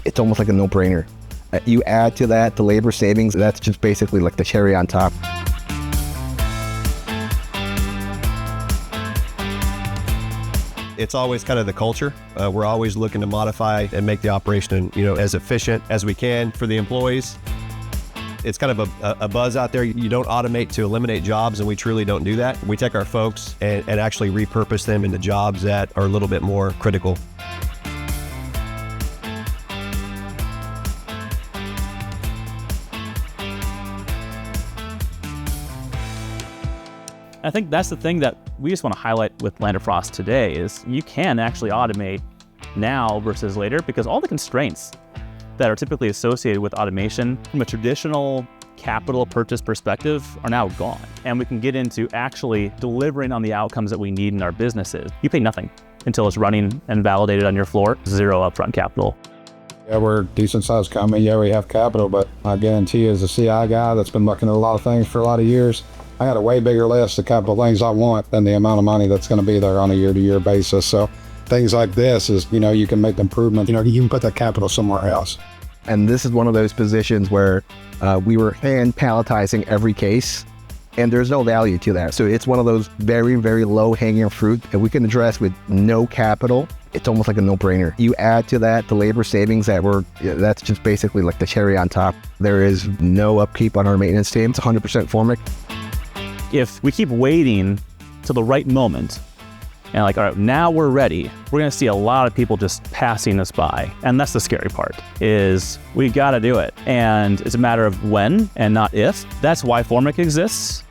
it's almost like a no-brainer. You add to that the labor savings, that's just basically like the cherry on top. It's always kind of the culture. We're always looking to modify and make the operation, as efficient as we can for the employees. It's kind of a buzz out there. You don't automate to eliminate jobs, and we truly don't do that. We take our folks and actually repurpose them into jobs that are a little bit more critical. I think that's the thing that we just want to highlight with Land & Frost today is you can actually automate now versus later, because all the constraints that are typically associated with automation from a traditional capital purchase perspective are now gone. And we can get into actually delivering on the outcomes that we need in our businesses. You pay nothing until it's running and validated on your floor, zero upfront capital. Yeah, we're a decent sized company. Yeah, we have capital, but I guarantee you as a CI guy that's been looking at a lot of things for a lot of years, I got a way bigger list of capital things I want than the amount of money that's going to be there on a year-to-year basis. So things like this is, you can make the improvement, you can put that capital somewhere else. And this is one of those positions where we were hand palletizing every case, and there's no value to that. So it's one of those very, very low hanging fruit that we can address with no capital. It's almost like a no-brainer. You add to that the labor savings that's just basically like the cherry on top. There is no upkeep on our maintenance team. It's 100% Formic. If we keep waiting till the right moment and all right, now we're ready, we're going to see a lot of people just passing us by. And that's the scary part, is we got to do it. And it's a matter of when and not if. That's why Formic exists.